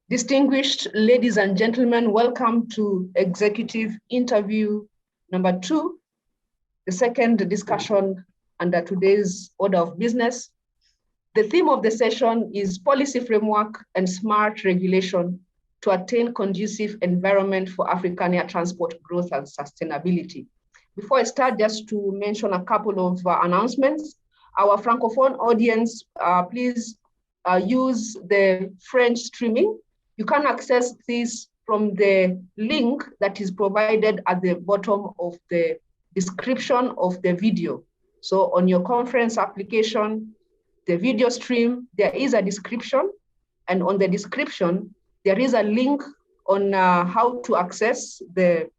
Distinguished ladies and gentlemen, welcome to executive interview number 2, the second discussion under today's order of business. The theme of the session is policy framework and smart regulation to attain conducive environment for African air transport growth and sustainability. Before I start, just to mention a couple of announcements. Our Francophone audience, please use the French streaming. You can access this from the link that is provided at the bottom of the description of the video. So on your conference application, the video stream, there is a description, and on the description, there is a link on how to access the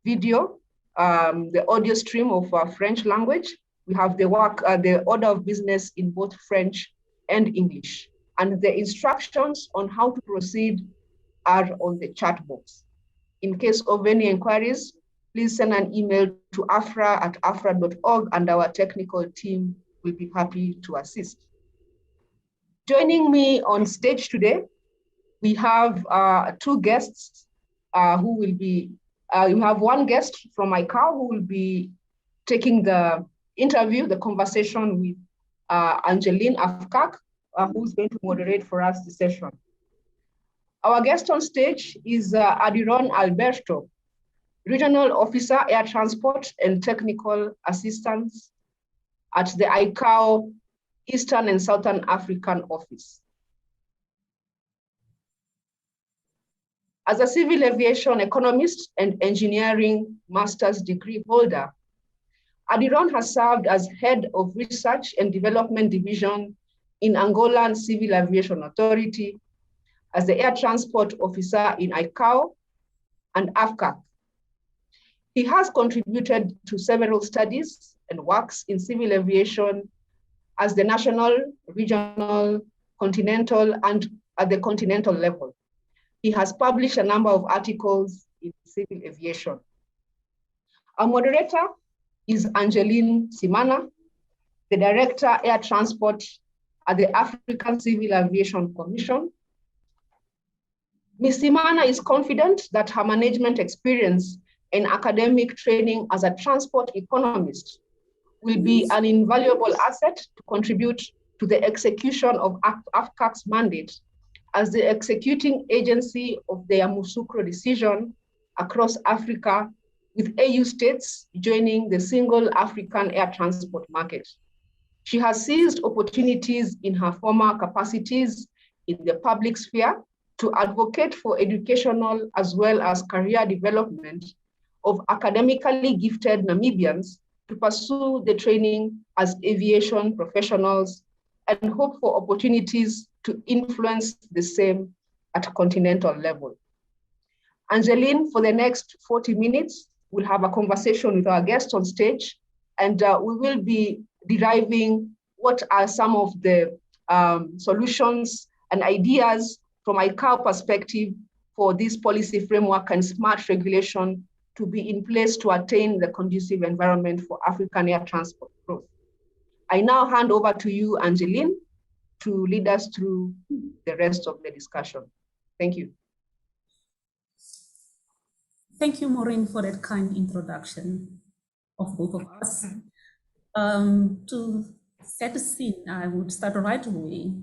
video, the audio stream of French language. We have the order of business in both French and English. And the instructions on how to proceed are on the chat box. In case of any inquiries, please send an email to afra@afra.org and our technical team will be happy to assist. Joining me on stage today, we have 2 guests who will be, we have one guest from ICAO who will be taking the interview, the conversation with Angeline Afkak, who's going to moderate for us the session. Our guest on stage is Adiron Alberto, Regional Officer, Air Transport and Technical Assistance at the ICAO Eastern and Southern African Office. As a civil aviation economist and engineering master's degree holder, Adiron has served as head of research and development division in Angolan Civil Aviation Authority, as the air transport officer in ICAO and AFCAC. He has contributed to several studies and works in civil aviation as the national, regional, continental, and at the continental level. He has published a number of articles in civil aviation. Our moderator is Angeline Simana, the Director, Air Transport at the African Civil Aviation Commission. Ms. Simana is confident that her management experience and academic training as a transport economist will be an invaluable asset to contribute to the execution of AFCAC's mandate as the executing agency of the Yamoussoukro decision across Africa, with AU states joining the single African air transport market. She has seized opportunities in her former capacities in the public sphere to advocate for educational as well as career development of academically gifted Namibians to pursue the training as aviation professionals and hope for opportunities to influence the same at continental level. Angeline, for the next 40 minutes, will have a conversation with our guest on stage, and we will be deriving what are some of the solutions and ideas from ICAO perspective for this policy framework and smart regulation to be in place to attain the conducive environment for African air transport growth. I now hand over to you, Angeline, to lead us through the rest of the discussion. Thank you. Thank you, Maureen, for that kind introduction of both of us. To set the scene, I would start right away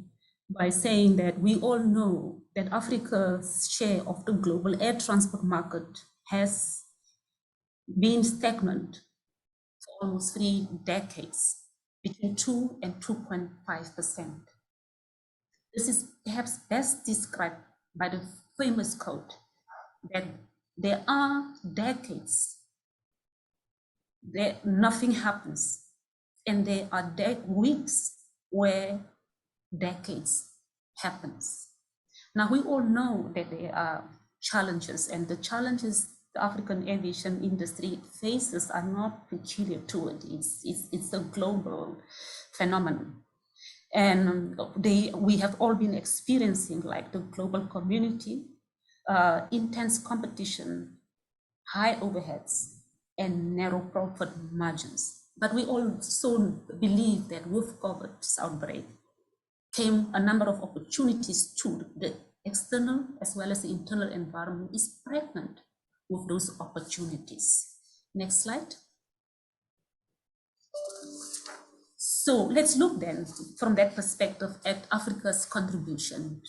by saying that we all know that Africa's share of the global air transport market has been stagnant for almost 3 decades, between 2 and 2.5%. This is perhaps best described by the famous quote that there are decades that nothing happens, and there are weeks where decades happens. Now, we all know that there are challenges, and the challenges the African aviation industry faces are not peculiar to it. It's a global phenomenon. And we have all been experiencing, like the global community, intense competition, high overheads, and narrow profit margins. But we also believe that with COVID's outbreak came a number of opportunities to the external as well as the internal environment is pregnant with those opportunities. Next slide. So let's look then from that perspective at Africa's contribution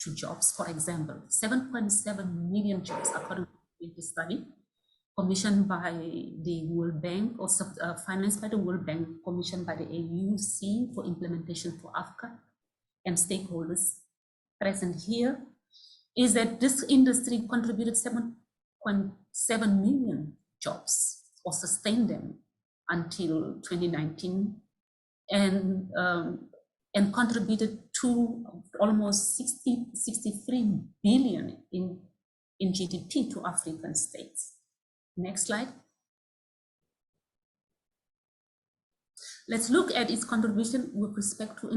to jobs. For example, 7.7 million jobs according to the study commissioned by the World Bank or financed by the World Bank, commissioned by the AUC for implementation for Africa, and stakeholders present here, is that this industry contributed 7.7 million jobs or sustained them until 2019 and contributed to almost 63 billion in GDP to African states. Next slide. Let's look at its contribution with respect to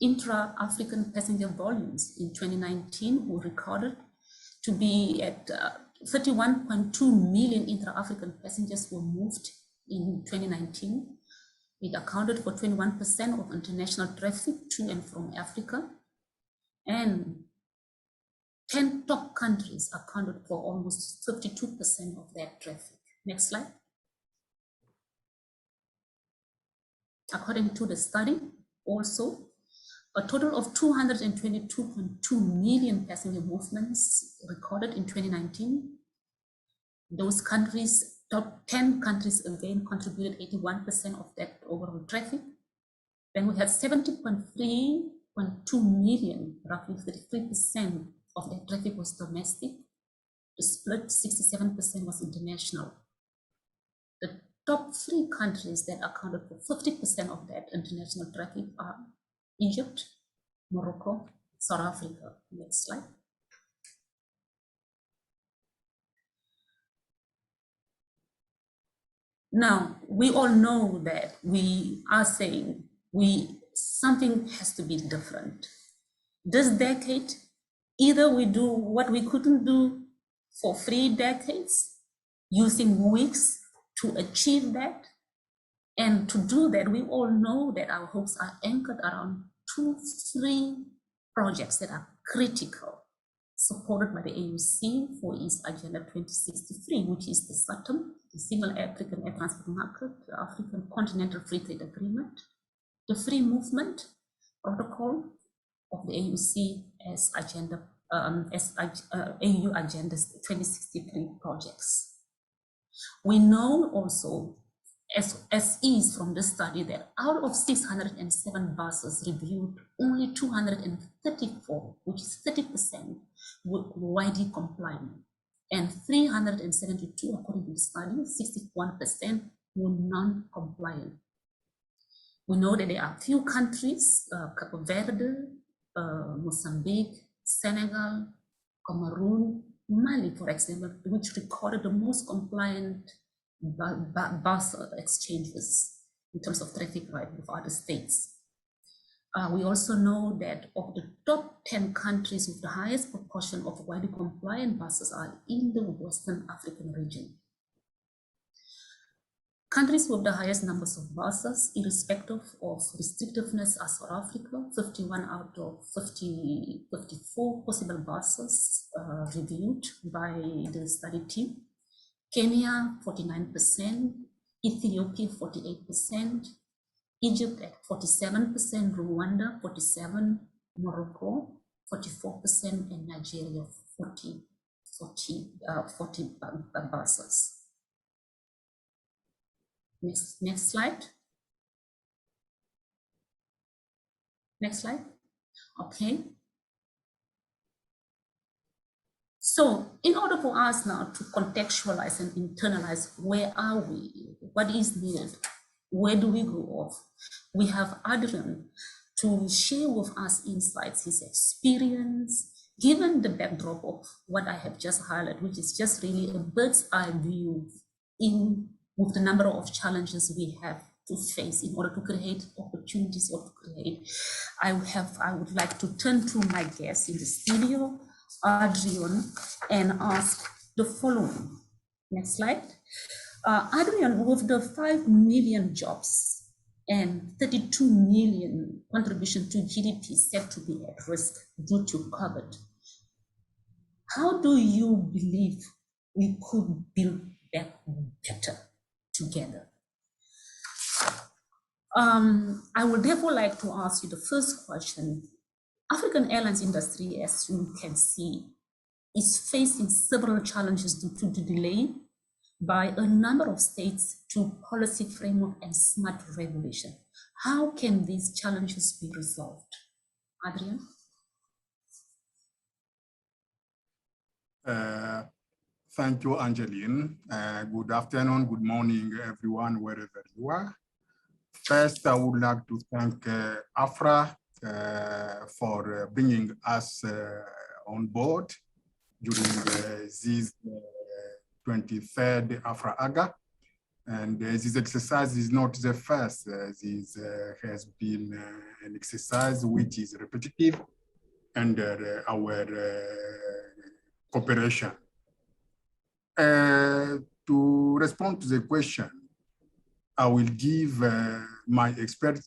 intra-African passenger volumes. In 2019, we recorded to be at 31.2 million intra-African passengers were moved in 2019. It accounted for 21% of international traffic to and from Africa. And 10 top countries accounted for almost 52% of that traffic. Next slide. According to the study, also, a total of 222.2 million passenger movements recorded in 2019. Those countries, top 10 countries again contributed 81% of that overall traffic. Then we had 70.3.2 million, roughly 33% of that traffic was domestic. The split 67% was international. The top 3 countries that accounted for 50% of that international traffic are Egypt, Morocco, South Africa. Next slide. Now, we all know that we are saying something has to be different. This decade, either we do what we couldn't do for 3 decades, using weeks to achieve that. And to do that, we all know that our hopes are anchored around 2-3 projects that are critical, supported by the AUC for its Agenda 2063, which is the SAATM, the Single African Air Transport Market, the African Continental Free Trade Agreement, the Free Movement Protocol of the AUC as Agenda AU Agenda 2063 projects. We know also, as is from the study, that out of 607 buses reviewed, only 234, which is 30%, were widely compliant, and 372, according to the study, 61% were non-compliant. We know that there are few countries, Cape Verde, Mozambique, Senegal, Cameroon, Mali, for example, which recorded the most compliant bus exchanges in terms of traffic right with other states. We also know that of the top 10 countries with the highest proportion of widely compliant buses are in the Western African region. Countries with the highest numbers of buses, irrespective of restrictiveness, are South Africa, 51 out of 54 possible buses reviewed by the study team. Kenya, 49%, Ethiopia, 48%, Egypt at 47%, Rwanda, 47%, Morocco, 44%, and Nigeria, 40 buses. Next slide. Next slide. Okay. So in order for us now to contextualize and internalize where are we, what is needed, where do we go off, we have Adrian to share with us insights, his experience, given the backdrop of what I have just highlighted, which is just really a bird's eye view with the number of challenges we have to face in order to create opportunities or to create. I would like to turn to my guest in the studio, Adrian, and ask the following. Next slide. Adrian, with the 5 million jobs and 32 million contribution to GDP set to be at risk due to COVID, How do you believe we could build back better together? I would therefore like to ask you the first question. African airlines industry, as you can see, is facing several challenges due to the delay by a number of states to policy framework and smart regulation. How can these challenges be resolved? Adrian? Thank you, Angeline. Good afternoon, good morning, everyone, wherever you are. First, I would like to thank AFRA for bringing us on board during this 23rd AFRA AGA. And this exercise is not the first. This has been an exercise which is repetitive under our cooperation. To respond to the question, I will give my expert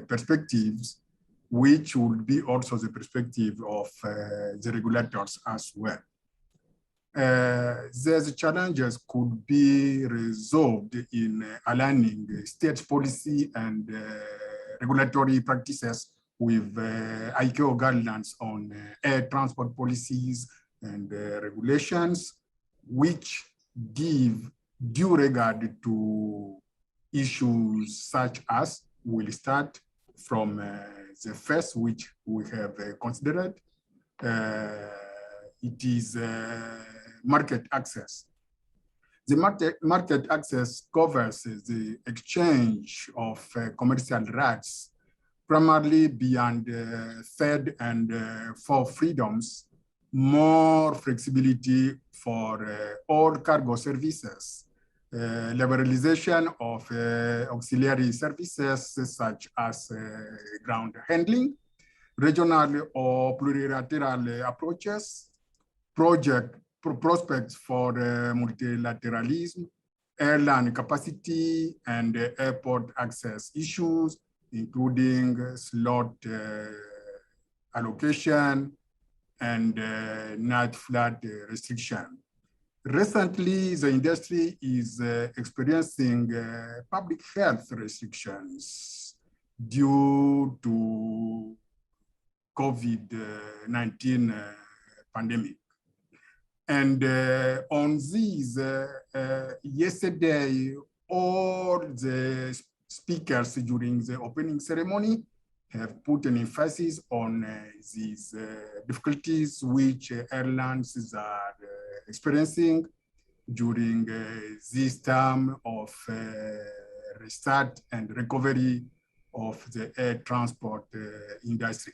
perspectives, which will be also the perspective of the regulators as well. These challenges could be resolved in aligning state policy and regulatory practices with ICAO guidelines on air transport policies and regulations, which give due regard to issues such as, we'll start from the first, which we have considered. It is market access. The market access covers the exchange of commercial rights, primarily beyond third and fourth freedoms, more flexibility for all cargo services, liberalization of auxiliary services such as ground handling, regional or plurilateral approaches, prospects for multilateralism, airline capacity, and airport access issues, including slot allocation and night flight restriction. Recently, the industry is experiencing public health restrictions due to COVID-19 pandemic. And on these, yesterday, all the speakers during the opening ceremony have put an emphasis on these difficulties which airlines are experiencing during this time of restart and recovery of the air transport industry.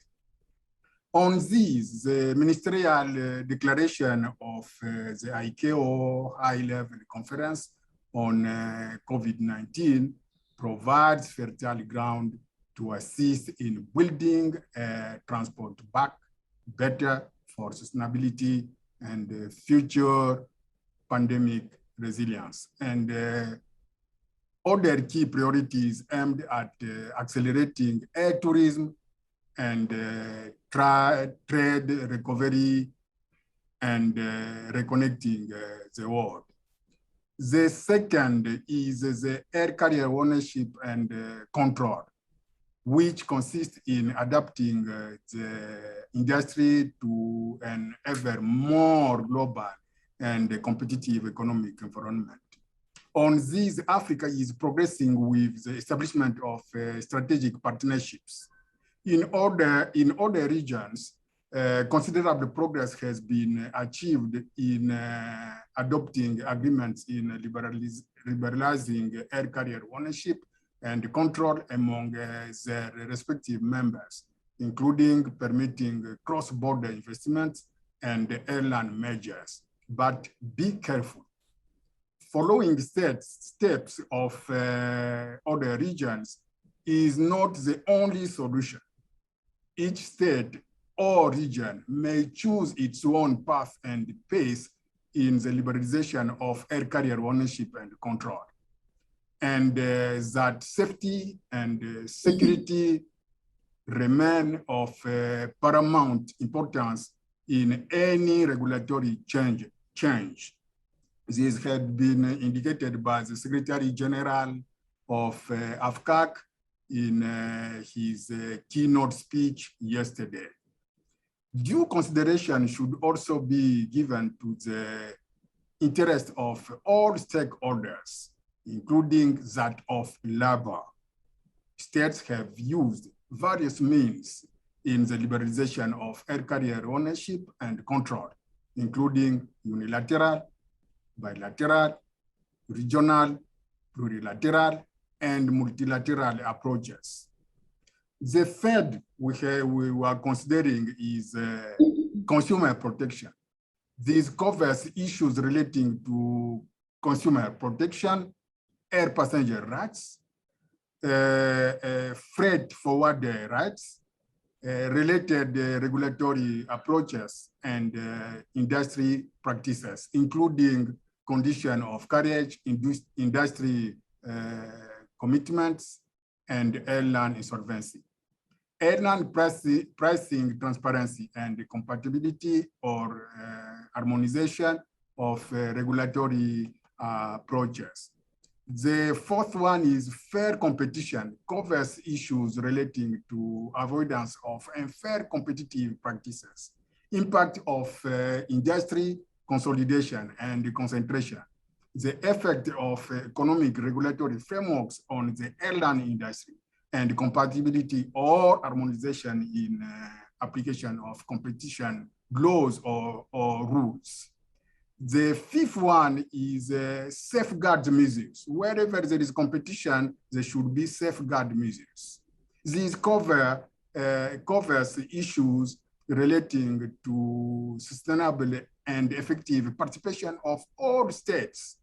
On this, the ministerial declaration of the ICAO high-level conference on COVID-19 provides fertile ground to assist in building transport back better for sustainability and future pandemic resilience. And other key priorities aimed at accelerating air tourism and trade recovery and reconnecting the world. The second is the air carrier ownership and control, which consists in adapting the industry to an ever more global and competitive economic environment. On this, Africa is progressing with the establishment of strategic partnerships. In other regions, considerable progress has been achieved in adopting agreements in liberalizing air carrier ownership and control among their respective members, including permitting cross-border investments and airline mergers. But be careful. Following steps of other regions is not the only solution. Each state or region may choose its own path and pace in the liberalization of air carrier ownership and control. And that safety and security remain of paramount importance in any regulatory change. This had been indicated by the Secretary General of AFCAC in his keynote speech yesterday. Due consideration should also be given to the interest of all stakeholders, including that of labor. States have used various means in the liberalization of air carrier ownership and control, including unilateral, bilateral, regional, plurilateral, and multilateral approaches. The third we were considering is consumer protection. This covers issues relating to consumer protection, air passenger rights, freight forwarder rights, related regulatory approaches, and industry practices, including condition of carriage, industry commitments, and airline insolvency. Airline pricing transparency and compatibility or harmonization of regulatory approaches. The fourth one is fair competition, covers issues relating to avoidance of unfair competitive practices, impact of industry consolidation and concentration, the effect of economic regulatory frameworks on the airline industry, and compatibility or harmonization in application of competition laws or rules. The fifth one is safeguard measures. Wherever there is competition, there should be safeguard measures. This covers issues relating to sustainable and effective participation of all states.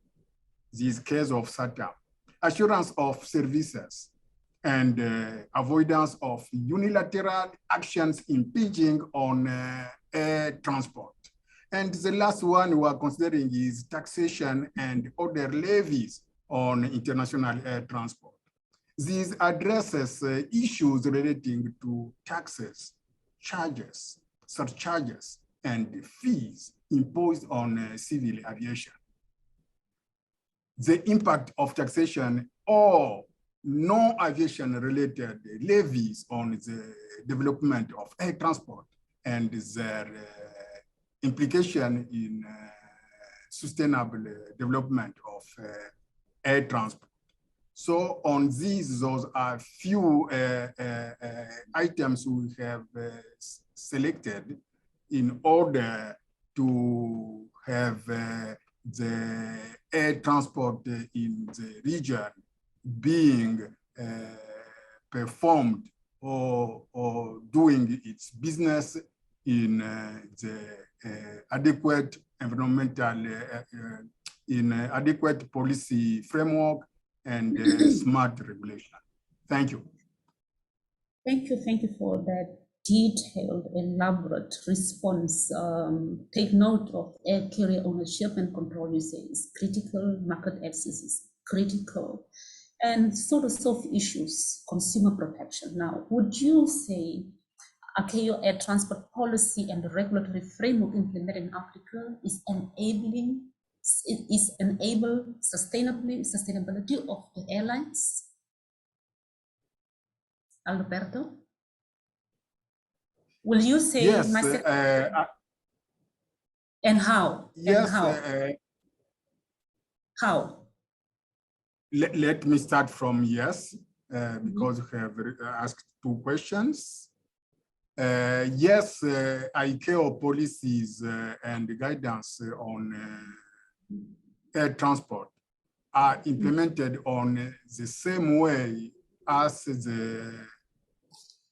This case of SAATM, assurance of services, and avoidance of unilateral actions impinging on air transport. And the last one we are considering is taxation and other levies on international air transport. This addresses issues relating to taxes, charges, surcharges, and fees imposed on civil aviation. The impact of taxation or non-aviation related levies on the development of air transport and their implication in sustainable development of air transport. So on those are few items we have selected in order to have the air transport in the region being performed or doing its business in the adequate environmental, in adequate policy framework and smart regulation. Thank you. Thank you for that detailed, elaborate response. Take note of air carrier ownership and control, you say, is critical, market access is critical, and sort of soft issues, consumer protection. Now, would you say ICAO air transport policy and the regulatory framework implemented in Africa is enabling sustainability of the airlines? Alberto? Will you say yes, and how? Yes. And how? Let me start from yes, because you have asked two questions. Yes, ICAO policies and guidance on air transport are implemented on the same way as the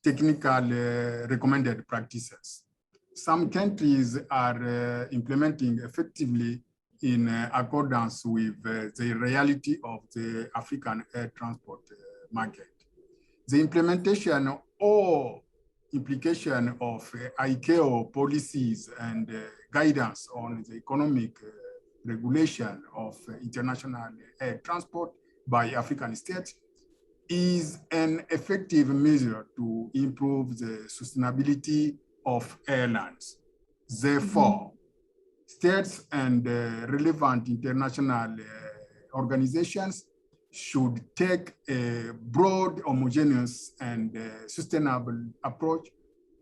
technical recommended practices. Some countries are implementing effectively in accordance with the reality of the African air transport market. The implementation or implication of ICAO policies and guidance on the economic regulation of international air transport by African states is an effective measure to improve the sustainability of airlines. Therefore, states and relevant international organizations should take a broad, homogeneous, and sustainable approach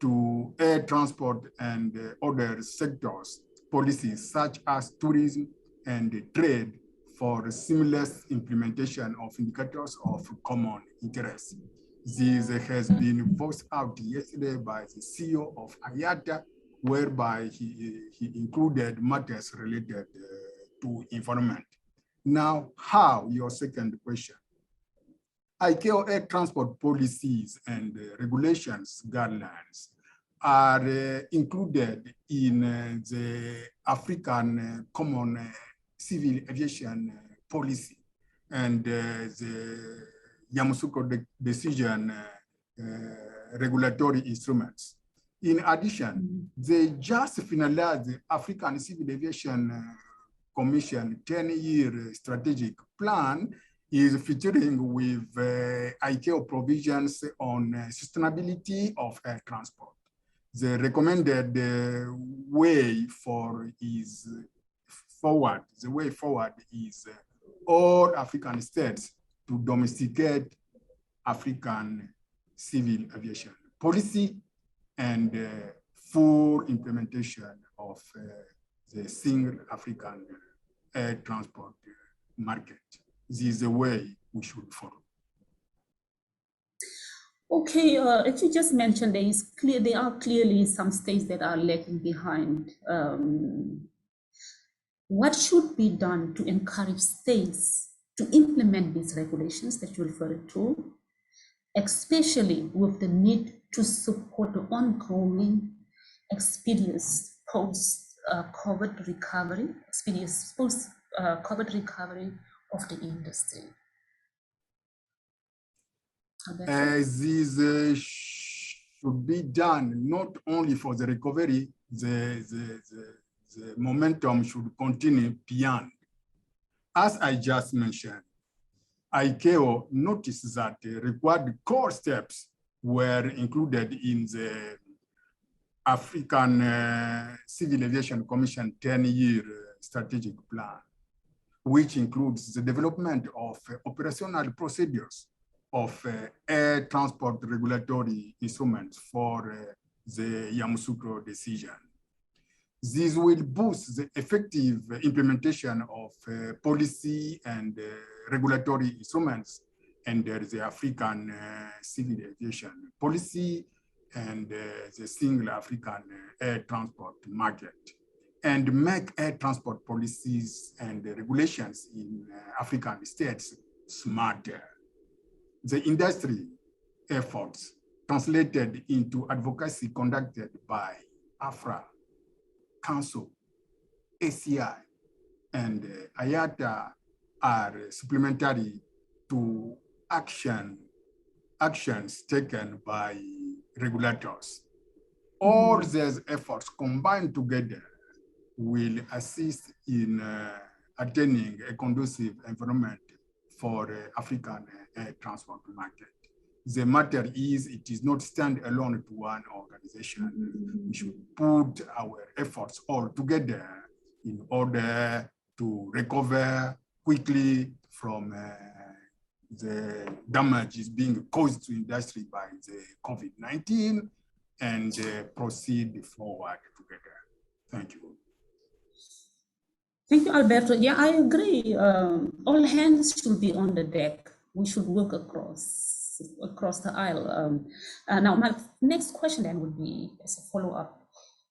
to air transport and other sectors, policies such as tourism and trade for seamless implementation of indicators of common interest. This has been voiced out yesterday by the CEO of IATA, whereby he included matters related to environment. Now, how, your second question. ICAO air transport policies and regulations guidelines are included in the African Common Civil Aviation Policy and the Yamoussoukro decision regulatory instruments. In addition, they just finalized the African Civil Aviation Commission 10-year strategic plan is featuring with ICAO provisions on sustainability of air transport. The recommended way forward is all African states to domesticate African civil aviation policy and full implementation of the single African air transport market. This is the way we should follow. Okay, as you just mentioned, there are clearly some states that are lagging behind. What should be done to encourage states to implement these regulations that you referred to, especially with the need to support the ongoing experience post-COVID recovery, COVID recovery of the industry? This should be done not only for the recovery, the momentum should continue beyond. As I just mentioned, ICAO noticed that required core steps were included in the African Civil Aviation Commission 10-year strategic plan, which includes the development of operational procedures of air transport regulatory instruments for the Yamoussoukro decision. This will boost the effective implementation of policy and regulatory instruments under the African civil aviation policy and the single African air transport market, and make air transport policies and regulations in African states smarter. The industry efforts translated into advocacy conducted by AFRA, Council, ACI, and IATA are supplementary to actions taken by regulators. All these efforts combined together will assist in attaining a conducive environment for African air transport market. The matter is, it is not stand alone to one organization. We should put our efforts all together in order to recover quickly from the damages being caused to industry by the COVID-19 and proceed forward together. Thank you. Thank you, Alberto. Yeah, I agree. All hands should be on the deck. We should work across the aisle. Now, my next question then would be, as a follow-up,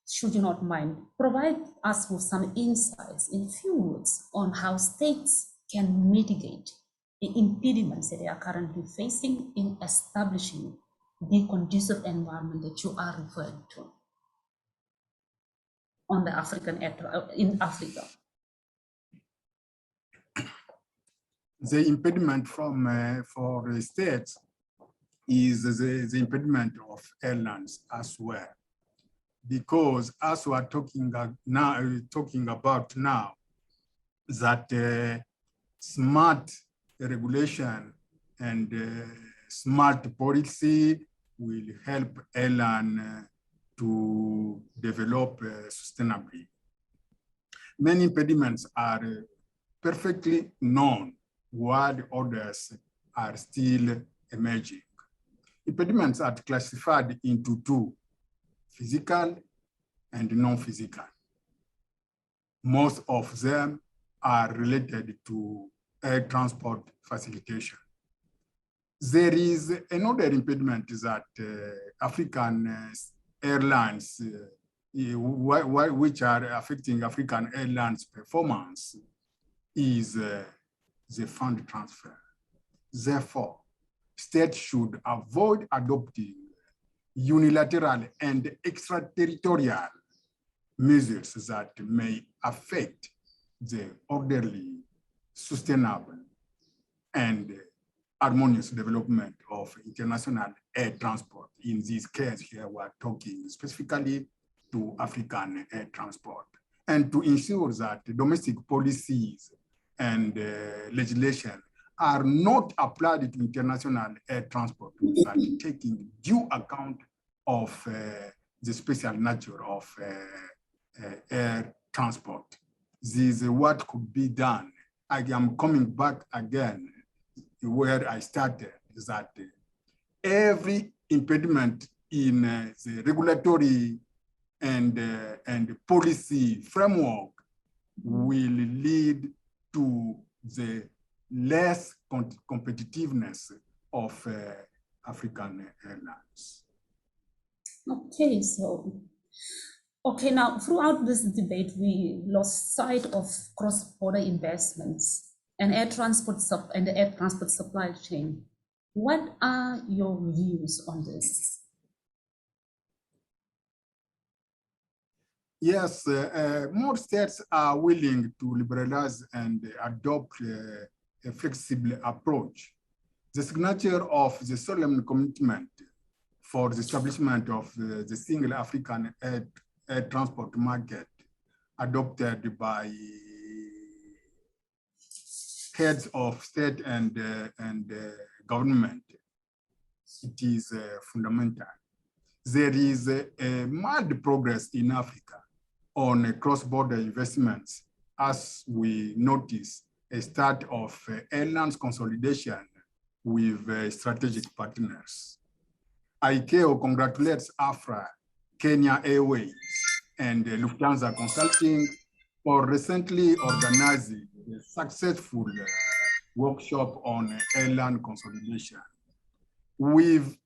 should you not mind, provide us with some insights in few words on how states can mitigate the impediments that they are currently facing in establishing the conducive environment that you are referring to on the in Africa. The impediment for states is the impediment of airlines as well, because as we are talking about now, that smart regulation and smart policy will help airline to develop sustainably. Many impediments are perfectly known, while others are still emerging. Impediments are classified into two: physical and non-physical. Most of them are related to air transport facilitation. There is another impediment that African airlines, which are affecting African airlines' performance, is the fund transfer. Therefore, states should avoid adopting unilateral and extraterritorial measures that may affect the orderly, sustainable, and harmonious development of international air transport. In this case here, we're talking specifically to African air transport, and to ensure that domestic policies and legislation are not applied to international air transport without taking due account of the special nature of air transport. This is what could be done. I am coming back again where I started, is that every impediment in the regulatory and policy framework will lead to the less competitiveness of African airlines. Okay, okay, now throughout this debate, we lost sight of cross-border investments and the air transport supply chain. What are your views on this? Yes, more states are willing to liberalize and adopt a flexible approach. The signature of the solemn commitment for the establishment of the single African air transport market adopted by heads of state and government, it is fundamental. There is a mild progress in Africa on cross-border investments, as we notice a start of airlines consolidation with strategic partners. ICAO congratulates AFRA, Kenya Airways, and Lufthansa Consulting for recently organizing a successful workshop on airline consolidation, with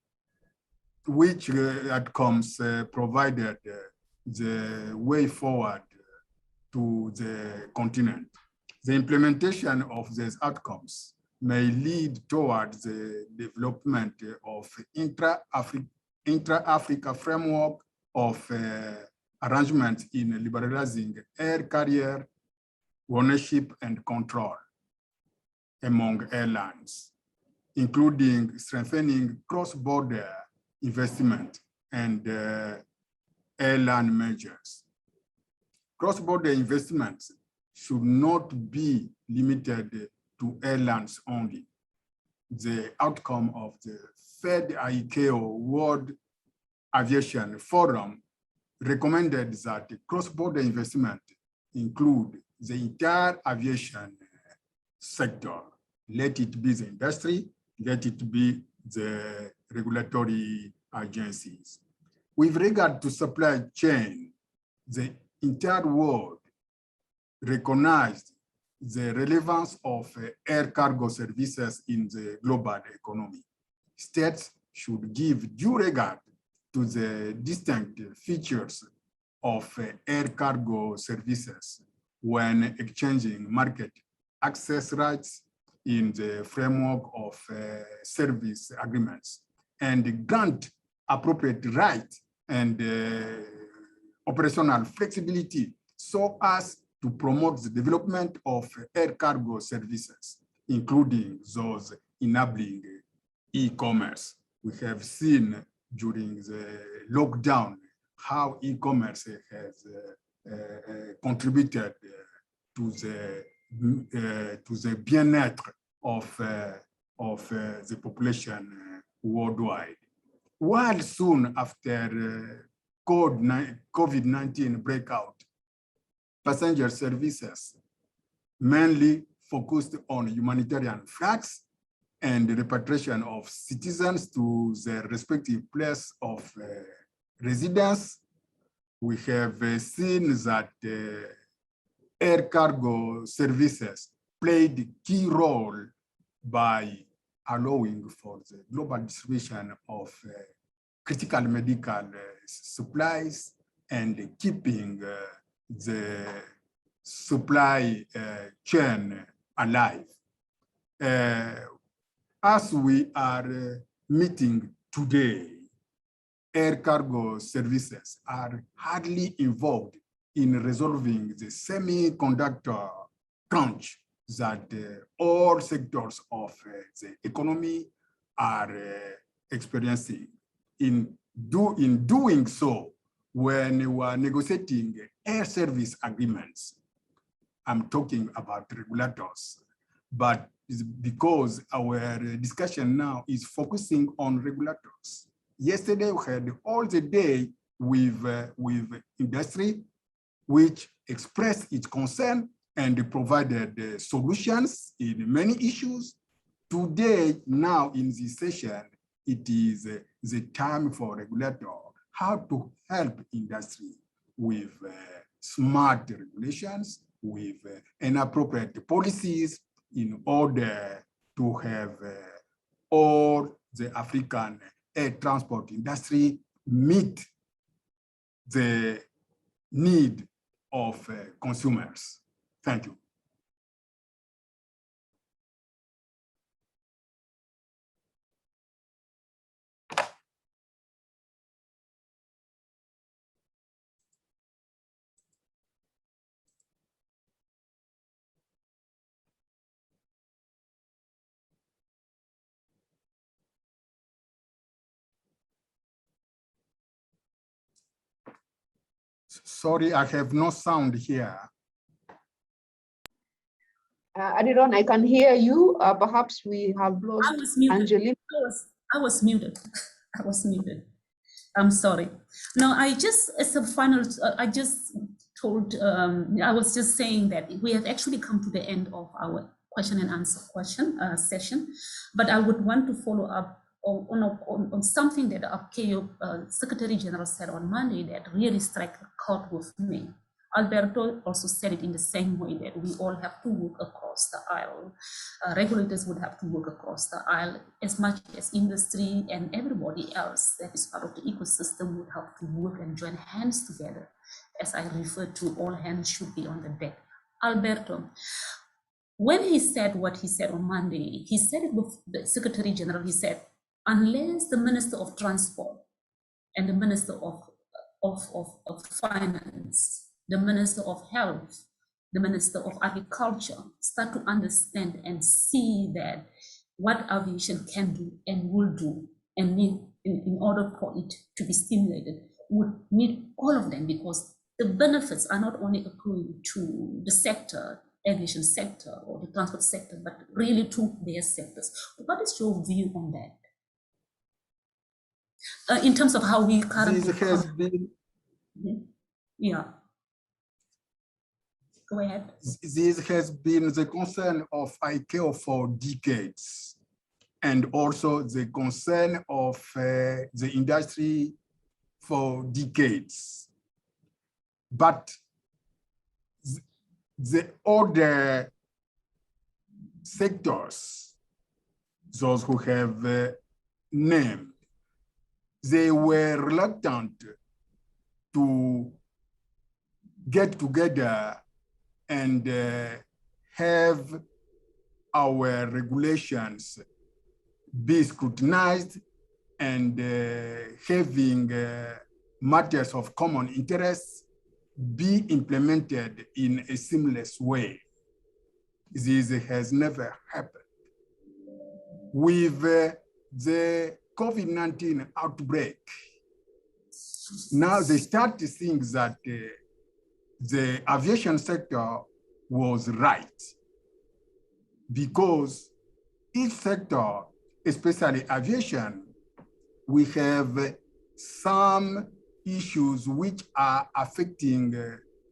which outcomes provided the way forward to the continent. The implementation of these outcomes may lead towards the development of intra-Africa framework of arrangements in liberalizing air carrier ownership and control among airlines, including strengthening cross-border investment and airline measures. Cross-border investments should not be limited to airlines only. The outcome of the third ICAO World Aviation Forum recommended that cross-border investment include the entire aviation sector. Let it be the industry, let it be the regulatory agencies. With regard to supply chain, the entire world recognized the relevance of air cargo services in the global economy. States should give due regard to the distinct features of air cargo services when exchanging market access rights in the framework of service agreements, and grant appropriate rights and operational flexibility so as to promote the development of air cargo services, including those enabling e-commerce. We have seen during the lockdown how e-commerce has contributed to the bien-être of the population worldwide. While soon after COVID-19 breakout, passenger services mainly focused on humanitarian flights and the repatriation of citizens to their respective place of residence. We have seen that air cargo services played a key role by allowing for the global distribution of critical medical supplies and keeping the supply chain alive. As we are meeting today, air cargo services are hardly involved in resolving the semiconductor crunch that all sectors of the economy are experiencing. In doing so, when we are negotiating air service agreements, I'm talking about regulators, but it's because our discussion now is focusing on regulators. Yesterday, we had all the day with industry, which expressed its concern and provided solutions in many issues. Today, now in this session, it is the time for regulator how to help industry with smart regulations, with inappropriate policies in order to have all the African air transport industry meet the need of consumers. Thank you. Sorry, I have no sound here. Adiron, I can hear you. Perhaps we have lost Angeline. I was muted. I was muted. I'm sorry. No, I just, as a final, I just told, I was just saying that we have actually come to the end of our question and answer session, but I would want to follow up on something that APKEO Secretary General said on Monday that really struck a chord with me. Alberto also said it in the same way that we all have to work across the aisle. Regulators would have to work across the aisle as much as industry and everybody else that is part of the ecosystem would have to work and join hands together. As I referred to, all hands should be on the deck. Alberto, when he said what he said on Monday, he said it with the Secretary General, he said, unless the Minister of Transport and the Minister of Finance, the Minister of Health, the Minister of Agriculture start to understand and see that what aviation can do and will do, and need in order for it to be stimulated, would need all of them, because the benefits are not only accruing to the sector, aviation sector or the transport sector, but really to their sectors. What is your view on that? In terms of how we currently... This has been... Yeah. Go ahead. This has been the concern of ICAO for decades, and also the concern of the industry for decades. But the other sectors, those who have named, they were reluctant to get together and have our regulations be scrutinized, and having matters of common interest be implemented in a seamless way. This has never happened. With the COVID-19 outbreak, now they start to think that the aviation sector was right, because each sector, especially aviation, we have some issues which are affecting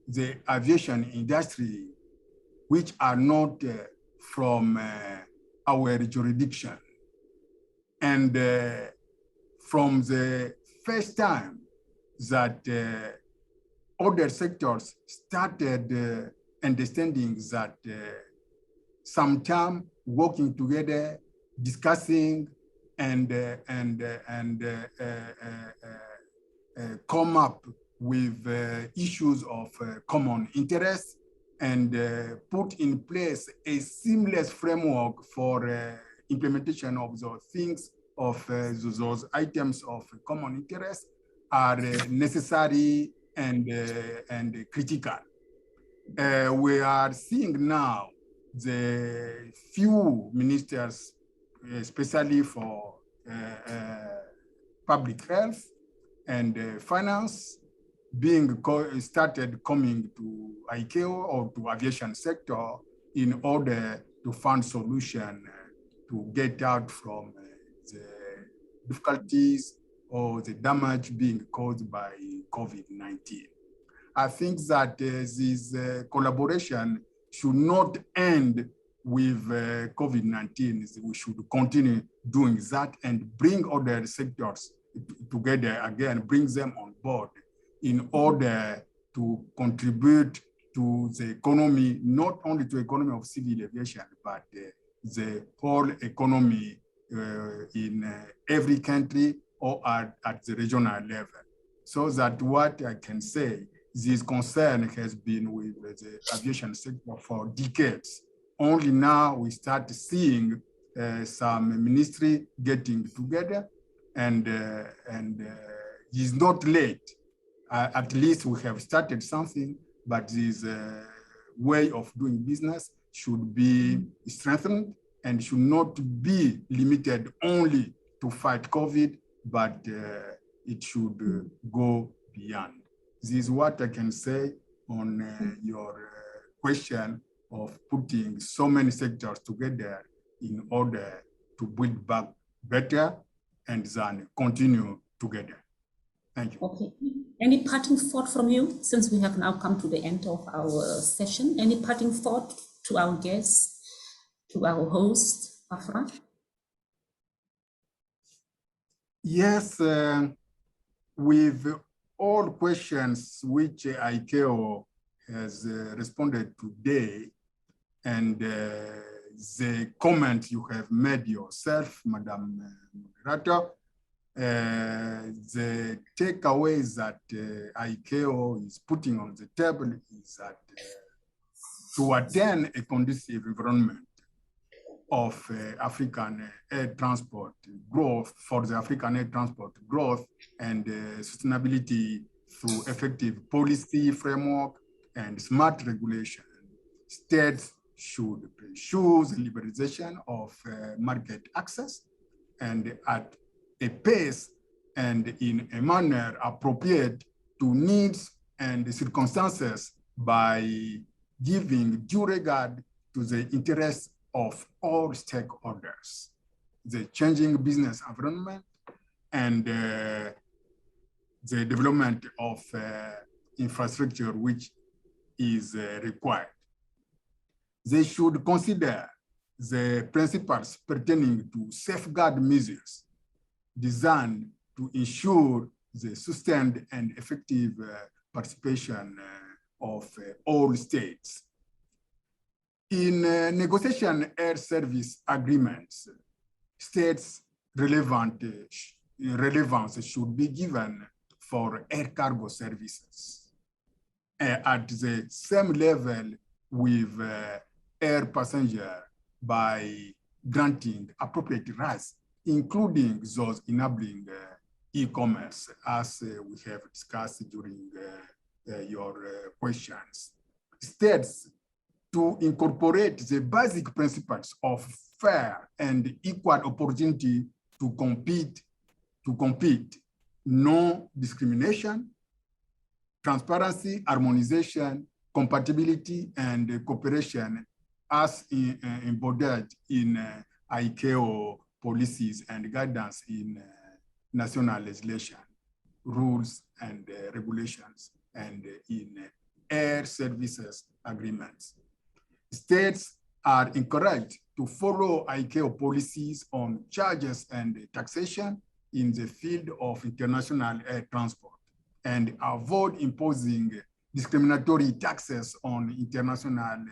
the aviation industry, which are not from our jurisdiction. And from the first time that other sectors started understanding that sometime working together, discussing and come up with issues of common interest and put in place a seamless framework for implementation of those things, of those items of common interest are necessary and critical. We are seeing now the few ministers, especially for public health and finance, being started coming to ICAO or to aviation sector in order to find solution to get out from the difficulties or the damage being caused by COVID-19. I think that this collaboration should not end with COVID-19. We should continue doing that and bring other sectors together again, bring them on board in order to contribute to the economy, not only to the economy of civil aviation, but the whole economy in every country or at the regional level. So that what I can say, this concern has been with the aviation sector for decades. Only now we start seeing some ministry getting together, and it's not late. At least we have started something, but this way of doing business should be strengthened and should not be limited only to fight COVID, but it should go beyond. This is what I can say on your question of putting so many sectors together in order to build back better and then continue together. Thank you. Okay. Any parting thought from you, since we have now come to the end of our session? Any parting thought to our guests, to our host, Afra? Yes, with all questions which ICAO has responded today, and the comment you have made yourself, Madam Moderator, the takeaways that ICAO is putting on the table is that to attain a conducive environment of African air transport growth, for the African air transport growth and sustainability through effective policy framework and smart regulation, states should pursue the liberalization of market access and at a pace and in a manner appropriate to needs and circumstances by giving due regard to the interests of all stakeholders, the changing business environment and the development of infrastructure which is required. They should consider the principles pertaining to safeguard measures designed to ensure the sustained and effective participation of all states. In negotiation air service agreements, states' relevance should be given for air cargo services at the same level with air passenger by granting appropriate rights, including those enabling e-commerce, as we have discussed during your questions. States to incorporate the basic principles of fair and equal opportunity to compete, no discrimination, transparency, harmonization, compatibility, and cooperation as embodied in ICAO policies and guidance in national legislation. rules and regulations and in air services agreements. States are encouraged to follow ICAO policies on charges and taxation in the field of international air transport and avoid imposing discriminatory taxes on international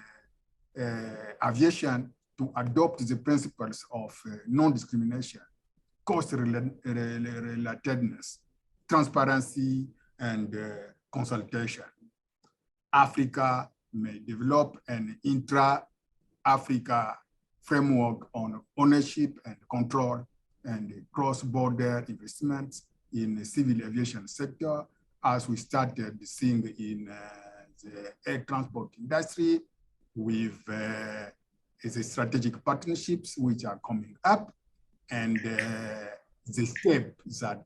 aviation, to adopt the principles of non-discrimination, cost-relatedness, transparency, and consultation. Africa may develop an intra-Africa framework on ownership and control and cross-border investments in the civil aviation sector, as we started seeing in the air transport industry with the strategic partnerships which are coming up, and the step that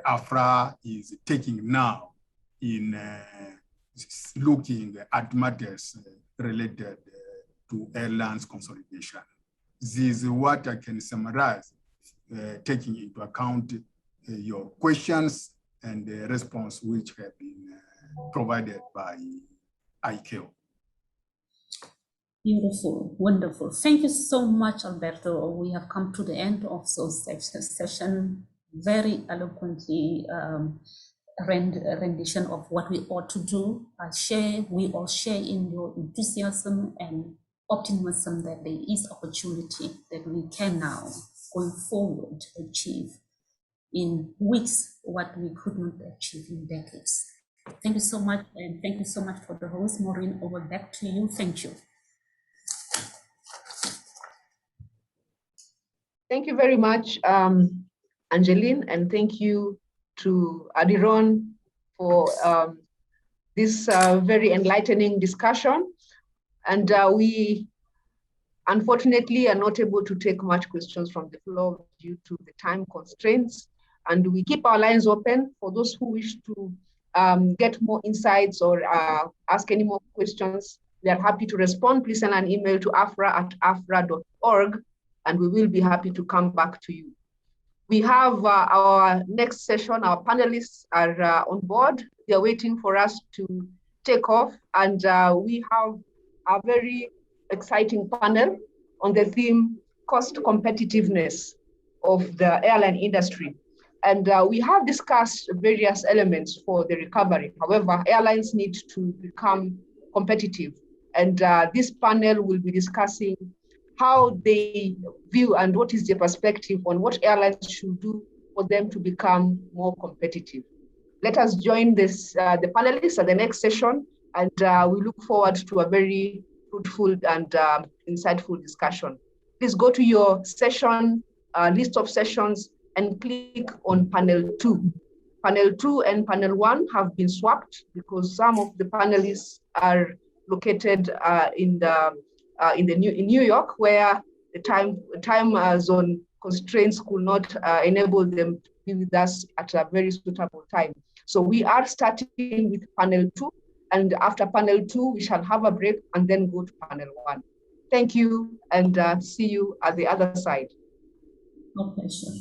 AFRA is taking now in looking at matters related to airlines consolidation. This is what I can summarize, taking into account your questions and the response which have been provided by ICAO. Beautiful, wonderful. Thank you so much, Alberto. We have come to the end of this session. Very eloquently rendition of what we ought to do. We all share in your enthusiasm and optimism that there is opportunity that we can now, going forward, achieve in weeks what we could not achieve in decades. Thank you so much, and thank you so much for the host. Maureen, over back to you. Thank you. Thank you very much, Angeline, and thank you to Adiron for this very enlightening discussion. And we unfortunately are not able to take much questions from the floor due to the time constraints. And we keep our lines open for those who wish to get more insights or ask any more questions. We are happy to respond. Please send an email to afra@afra.org, and we will be happy to come back to you. We have our next session. Our panelists are on board. They are waiting for us to take off, and we have a very exciting panel on the theme cost competitiveness of the airline industry. And we have discussed various elements for the recovery. However, airlines need to become competitive. And this panel will be discussing how they view and what is their perspective on what airlines should do for them to become more competitive. Let us join the panelists at the next session, and we look forward to a very fruitful and insightful discussion. Please go to your session list of sessions and click on panel 2. Panel 2 and panel 1 have been swapped because some of the panelists are located in New York, where the time zone constraints could not enable them to be with us at a very suitable time. So we are starting with panel 2, and after panel 2, we shall have a break and then go to panel 1. Thank you, and see you at the other side. Okay, sure.